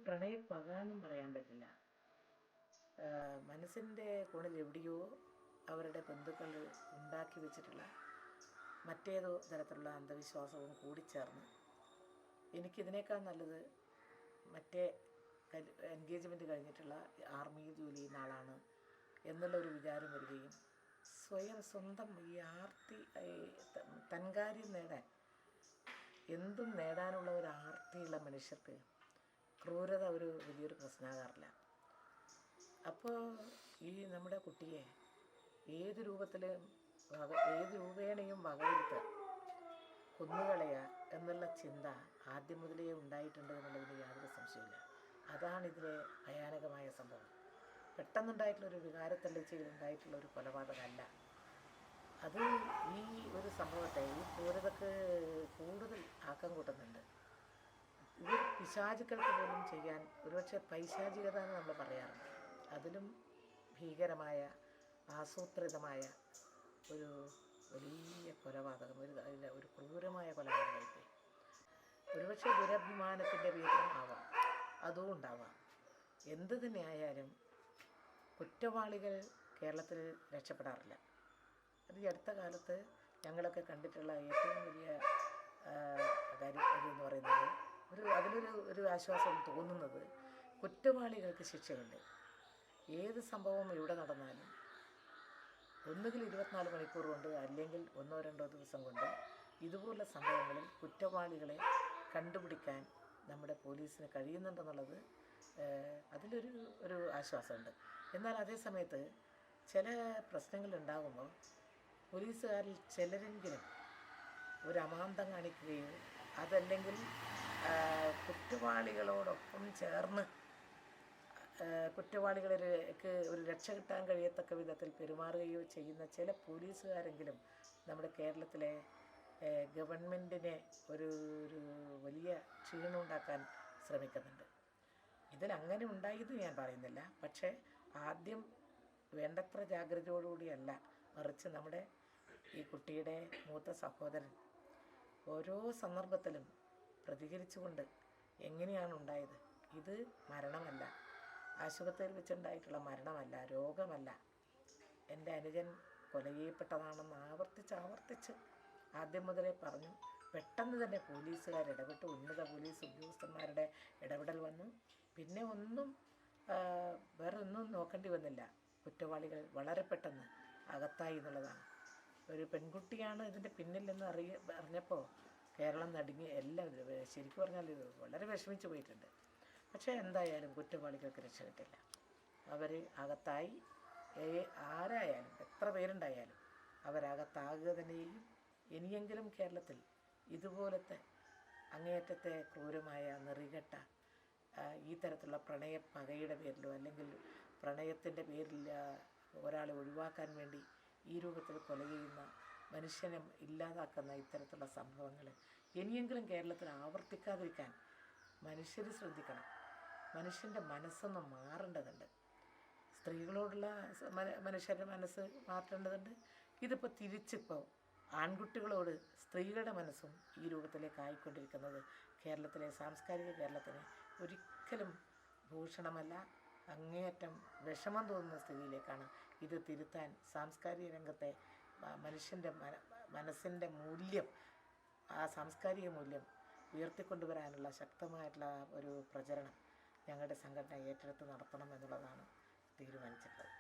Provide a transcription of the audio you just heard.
പ്രണയപ്പക എന്നും പറയാൻ പറ്റില്ല. മനസ്സിൻ്റെ കോണിൽ എവിടെയോ അവരുടെ ബന്ധുക്കൾ ഉണ്ടാക്കി വെച്ചിട്ടുള്ള മറ്റേതോ തരത്തിലുള്ള അന്ധവിശ്വാസവും കൂടിച്ചേർന്ന് എനിക്കിതിനേക്കാൾ നല്ലത് മറ്റേ എൻഗേജ്മെൻറ്റ് കഴിഞ്ഞിട്ടുള്ള ആർമിയിൽ ജോലി ചെയ്യുന്ന ആളാണ് എന്നുള്ളൊരു വിചാരം വരികയും സ്വന്തം ഈ ആർത്തി തൻകാര്യം നേടാൻ എന്തും നേടാനുള്ള ഒരു ആർത്തിയുള്ള മനുഷ്യർക്ക് ക്രൂരത ഒരു വലിയൊരു പ്രശ്നമാകാറില്ല. അപ്പോൾ ഈ നമ്മുടെ കുട്ടിയെ ഏത് രൂപേണയും വകവരുത്തുക, കൊന്നുകളയുക എന്നുള്ള ചിന്ത ആദ്യം മുതലേ ഉണ്ടായിട്ടുണ്ട് എന്നുള്ളതിന് യാതൊരു സംശയമില്ല. അതാണിതിലെ ഭയാനകമായ സംഭവം. പെട്ടെന്നുണ്ടായിട്ടുള്ളൊരു വികാരത്തള്ളിച്ചയിൽ ഉണ്ടായിട്ടുള്ള ഒരു കൊലപാതകമല്ല അത്. ഈ ഒരു സംഭവത്തെ ഈ ക്രൂരതക്ക് കൂടുതൽ ആക്കം കൂട്ടുന്നുണ്ട്. ഇത് പിശാചുക്കൾക്ക് പോലും ചെയ്യാൻ ഒരുപക്ഷെ പൈശാചികത എന്ന് നമ്മൾ പറയാറുണ്ട്. അതിലും ഭീകരമായ ആസൂത്രിതമായ ഒരു വലിയ കൊലപാതകം, ഒരു ക്രൂരമായ കൊലപാതകമായിപ്പോയി. ഒരുപക്ഷെ ദുരഭിമാനത്തിൻ്റെ പേരിലും ആവാം, അതും ഉണ്ടാവാം. എന്ത് തന്നെയായാലും കുറ്റവാളികൾ കേരളത്തിൽ രക്ഷപ്പെടാറില്ല. അത് ഈ അടുത്ത കാലത്ത് ഞങ്ങളൊക്കെ കണ്ടിട്ടുള്ള ഏറ്റവും വലിയ കാര്യം എന്ന് പറയുന്നത് അതിലൊരു ആശ്വാസം തോന്നുന്നത് കുറ്റവാളികൾക്ക് ശിക്ഷയുണ്ട്. ഏത് സംഭവം ഇവിടെ നടന്നാലും ഒന്നുകിൽ 24 മണിക്കൂർ കൊണ്ട് അല്ലെങ്കിൽ 1-2 ദിവസം കൊണ്ട് ഇതുപോലുള്ള സംഭവങ്ങളിൽ കുറ്റവാളികളെ കണ്ടുപിടിക്കാൻ നമ്മുടെ പോലീസിന് കഴിയുന്നുണ്ടെന്നുള്ളത് അതിലൊരു ആശ്വാസമുണ്ട്. എന്നാൽ അതേ സമയത്ത് ചില പ്രശ്നങ്ങളുണ്ടാകുമ്പോൾ പോലീസുകാരിൽ ചിലരെങ്കിലും ഒരു അമാന്തം കാണിക്കുകയോ അതല്ലെങ്കിൽ കുറ്റവാളികളോടൊപ്പം ചേർന്ന് കുറ്റവാളികളിലേക്ക് ഒരു രക്ഷ കിട്ടാൻ കഴിയത്തക്ക വിധത്തിൽ പെരുമാറുകയോ ചെയ്യുന്ന ചില പോലീസുകാരെങ്കിലും നമ്മുടെ കേരളത്തിലെ ഗവൺമെൻറ്റിനെ ഒരു വലിയ ക്ഷീണമുണ്ടാക്കാൻ ശ്രമിക്കുന്നുണ്ട്. ഇതിലങ്ങനെ ഉണ്ടായെന്ന് ഞാൻ പറയുന്നില്ല. പക്ഷേ ആദ്യം വേണ്ടത്ര ജാഗ്രതയോടുകൂടിയല്ല, മറിച്ച് നമ്മുടെ ഈ കുട്ടിയുടെ മൂത്ത സഹോദരൻ ഓരോ സന്ദർഭത്തിലും പ്രതികരിച്ചുകൊണ്ട് എങ്ങനെയാണ് ഉണ്ടായത്, ഇത് മരണമല്ല, ആശുപത്രിയിൽ വെച്ചുണ്ടായിട്ടുള്ള മരണമല്ല, രോഗമല്ല, എൻ്റെ അനുജൻ കൊല ചെയ്യപ്പെട്ടതാണെന്ന് ആവർത്തിച്ച് ആദ്യം മുതലേ പറഞ്ഞു. പെട്ടെന്ന് തന്നെ പോലീസുകാർ ഇടപെട്ട്, ഉന്നത പോലീസ് ഉദ്യോഗസ്ഥന്മാരുടെ ഇടപെടൽ വന്നു. പിന്നെ വേറെ ഒന്നും നോക്കേണ്ടി വന്നില്ല. കുറ്റവാളികൾ വളരെ പെട്ടെന്ന് അകത്തായി എന്നുള്ളതാണ്. ഒരു പെൺകുട്ടിയാണ് ഇതിൻ്റെ പിന്നിൽ എന്ന് അറിഞ്ഞപ്പോൾ കേരളം നടുങ്ങി. എല്ലാവരും ശരിക്കും പറഞ്ഞാൽ വളരെ വിഷമിച്ച് പോയിട്ടുണ്ട്. പക്ഷേ എന്തായാലും കുറ്റവാളികൾക്ക് രക്ഷ കിട്ടില്ല. അവർ അകത്തായി. ആരായാലും എത്ര പേരുണ്ടായാലും അവരകത്താകുക തന്നെ ചെയ്യും. ഇനിയെങ്കിലും കേരളത്തിൽ ഇതുപോലത്തെ അങ്ങേയറ്റത്തെ ക്രൂരമായ നെറികെട്ട ഈ തരത്തിലുള്ള പ്രണയപ്പകയുടെ പേരിലോ അല്ലെങ്കിൽ പ്രണയത്തിൻ്റെ പേരിൽ ഒരാളെ ഒഴിവാക്കാൻ വേണ്ടി ഈ രൂപത്തിൽ കൊല ചെയ്യുന്ന, മനുഷ്യനെ ഇല്ലാതാക്കുന്ന ഇത്തരത്തിലുള്ള സംഭവങ്ങൾ ഇനിയെങ്കിലും കേരളത്തിൽ ആവർത്തിക്കാതിരിക്കാൻ മനുഷ്യർ ശ്രദ്ധിക്കണം. മനുഷ്യൻ്റെ മനസ്സൊന്ന് മാറേണ്ടതുണ്ട്. സ്ത്രീകളോടുള്ള മനുഷ്യരുടെ മനസ്സ് മാറ്റേണ്ടതുണ്ട്. ഇതിപ്പോൾ തിരിച്ചിപ്പോൾ ആൺകുട്ടികളോട് സ്ത്രീകളുടെ മനസ്സും ഈ രൂപത്തിലേക്ക് ആയിക്കൊണ്ടിരിക്കുന്നത് കേരളത്തിലെ സാംസ്കാരിക കേരളത്തിന് ഒരിക്കലും ഭൂഷണമല്ല, അങ്ങേയറ്റം വിഷമം തോന്നുന്ന സ്ഥിതിയിലേക്കാണ്. ഇത് തിരുത്താൻ സാംസ്കാരിക രംഗത്തെ മനുഷ്യൻ്റെ മനസ്സിൻ്റെ മൂല്യം, ആ സാംസ്കാരിക മൂല്യം ഉയർത്തിക്കൊണ്ടുവരാനുള്ള ശക്തമായിട്ടുള്ള ഒരു പ്രചരണം ഞങ്ങളുടെ സംഘടന ഏറ്റെടുത്ത് നടത്തണം എന്നുള്ളതാണ് തീരുമാനിച്ചിട്ടുള്ളത്.